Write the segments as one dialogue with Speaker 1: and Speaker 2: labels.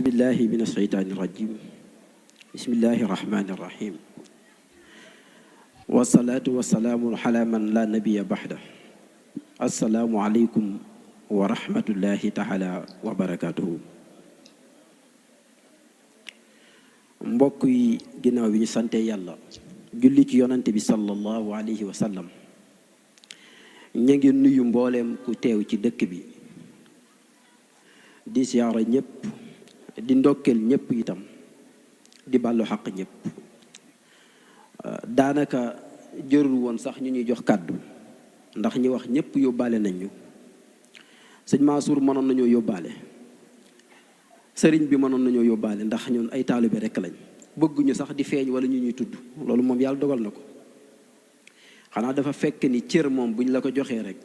Speaker 1: billahi min asheytaani irrajim bismillahi irrahmani irrahim wasalaatu wasalaamu ala man la nabiya baxda assalaamu aleykum wa rahmatullahi taala wa barakatuhu mbokk yi ginnaaw bi ñu sante yàlla julli ci yonante bi sallallahu alayhi wa sallam ñu ngi nuyu mbooleem ku teew ci dëkk bi di siyaara ñëpp di ndokkeel ñëpp itam di bàllu xaq ñëpp daanaka jërul woon sax ñu ñuy jox kàddu ndax ñi wax ñëpp yóbbaale nañ ñu sëñ Mansour mënoon nañoo yóbbaale sëriñ bi mënoon nañoo yóbbaale ndax ñun ay taalibe rekk lañ bëgguñu sax di feeñ wala ñu ñuy tudd loolu moom yàlla dogal na ko xanaa dafa fekk ni cër moom bu ñu la ko joxee rek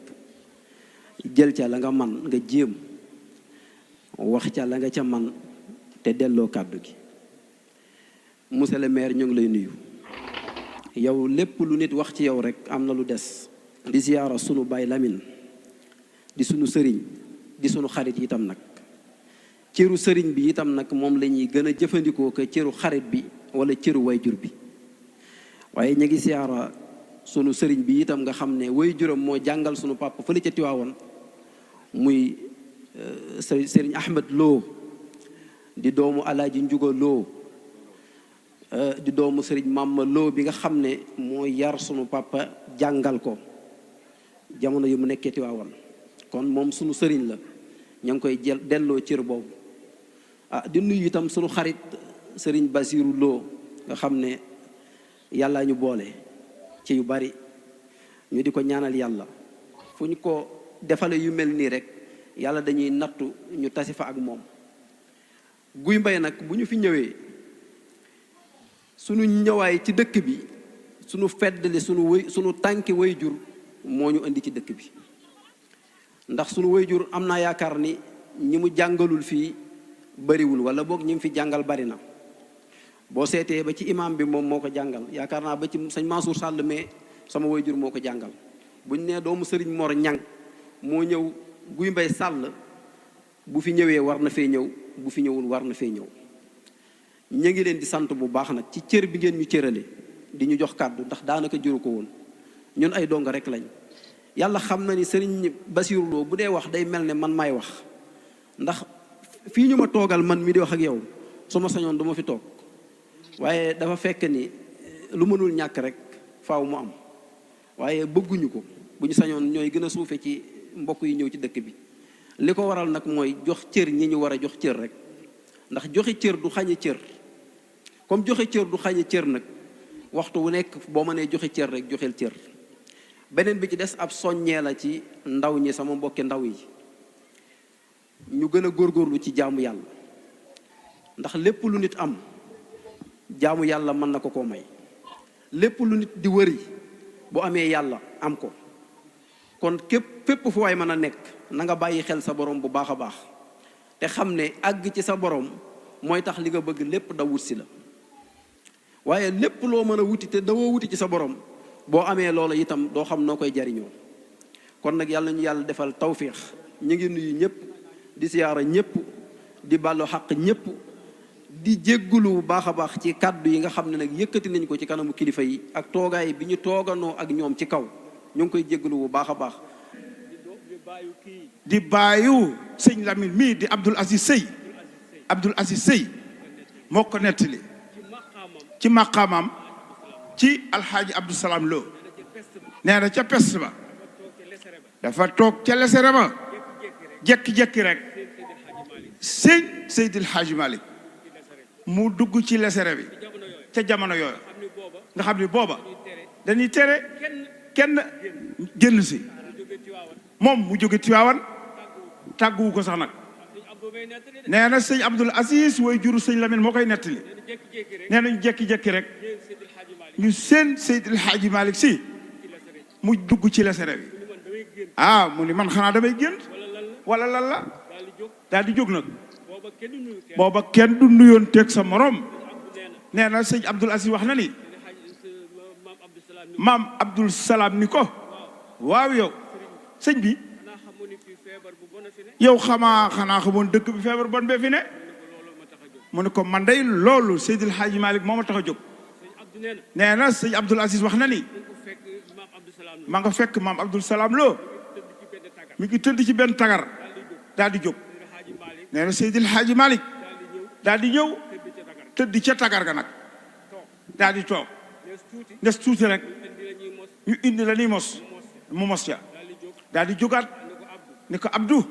Speaker 1: jël ca la nga man nga jéem wax ca la nga ca man te delloo kàddu gi monsieur le maire ñu ngi lay nuyu yow lépp lu nit wax ci yow rek am na lu des di ziyaara sunu baay Lamine di sunu sëriñ di sunu xarit itam nag cëru sëriñ bi itam nag moom la ñuy gën a jëfandikoo ko cëru xarit bi wala cëru wayjur bi waaye ñu ngi ziyaara sunu sëriñ bi itam nga xam ne wayjuram moo jàngal sunu papa fële ca Tiwaawoon muy sëriñ Ahmed Lo di doomu Alaaji Njugo Lo di doomu sëriñ Mamma Lo bi nga xam ne moo yar sunu papa jàngal ko jamono yu mu nekkee Tiwaawoon kon moom sunu sëriñ la ña ngi koy delloo cër boobu di nuyu itam sunu xarit sëriñ Basiru Lo nga xam ne yàlla ñu boole ci yu bari ñu di ko ñaanal yàlla fu ñu ko defale yu mel nii rek yàlla dañuy nattu ñu tasi fa ak moom Guy Mbay nag bu ñu fi ñëwee sunu ñëwaay ci dëkk bi sunu feddali sunu tànki wayjur moo ñu indi ci dëkk bi ndax sunu wayjur am naa yaakaar ni ñi mu jàngalul fii bariwul wala boog ñi mu fi jàngal bari na boo seetee ba ci imam bi moom moo ko jàngal yaakaar naa ba ci sëñ Mansour Sall mais sama wayjur moo ko jàngal buñ nee doomu sëriñ Mor Ñang moo ñëw Guy Mbay Sàll bu fi ñëwee war na fee ñëw bu fi ñëwul war na fee ñëw ñu ngi leen di sant bu baax nag ci cër bi ngeen ñu cërale di ñu jox kàddu ndax daanaka jëru ko woon ñun ay donga rek lañ yàlla xam na ni sëriñ Basiru Lo bu dee wax day mel ne man maay wax ndax fii ñu ma toogal man mi di wax ak yow su ma sañoon du ma fi toog waaye dafa fekk ni lu mënul ñàkk rek faaw mu am waaye bëgguñu ko bu ñu sañoon ñooy gën a suufe ci mbokk yi ñëw ci dëkk bi li ko waral nag mooy jox cër ñi ñu war a jox cër rek ndax joxe cër du xañe cër comme joxe cër du xañe cër nag waxtu wu nekk boo mënee joxe cër rek joxeel cër beneen bi ci des ab soññee la ci ndaw ñi sama mbokki ndaw yi ñu gën a góorgóorlu ci jaamu yàlla ndax lépp lu nit am jaamu yàlla mën na ko koo may lépp lu nit di wëri bu amee yàlla am ko kon fépp fu waay mën a nekk na nga bàyyi xel sa borom bu baax a baax te xam ne àgg ci sa borom mooy tax li nga bëgg lépp da wut si la waaye lépp loo mën a wuti te dawoo wuti ci sa borom boo amee loola itam doo xam noo koy jariñoo kon nag yàlla ñu yàlla defal tawfiix ñu ngi nuyu ñëpp di siyaara ñëpp di bàllu xaq ñëpp di jéggulu bu baax a baax ci kàddu yi nga xam ne nag yëkkati nañ ko ci kanamu kilifa yi ak toogaay bi ñu tooganoo ak ñoom ci kaw ñu ngi koy jéggulu bu baax a baax
Speaker 2: di bàyyu sëñ Lamine mii di Abdoul Aziz Sey moo ko nettali ci maqaamam ci alxaaji Abdou Salaam Lo nee na ca pest ba dafa toog ca lesere ba jekki-jekki rek sëñ Seydil Hadji Malick mu dugg ci lesere bi ca jamono yooyu nga xam ni booba dañuy tere kenn génn si moom mu jóge Tiwaawan tàgguwu ko sax nag nee na sëñ Abdoul Aziz way juru sëñ Lamine moo koy nettali nee nañu jekki-jekki rek ñu seen Seydil Hadji Malick si mu dugg ci lesere bi mu ni man xanaa damay gént wala lan la daal di jóg nag booba kenn du nuyoon teg sa morom nee na sëñ Abdoul Aziz wax na ni maam Abdoul Salaam ni ko waaw yow sëñ bi yow xanaa xamoon dëkk bi feebar bon bee fi ne mu ne ko man day loolu Seydil Hadji Malick moo ma tax a jóg. nee na sëñ Abdoul Aziz wax na ni. ma nga fekk maam Abdoul Salam Lo. mi ngi tëdd ci benn tagar. daal di jóg. nee na Seydil Hadji Malick. daal di ñëw. tëdd ca tagar ga nag. daal di toog. nes tuuti rek. ñu indi la ni mos. mu mos ca. daal di jógaat. ne ko Abdou.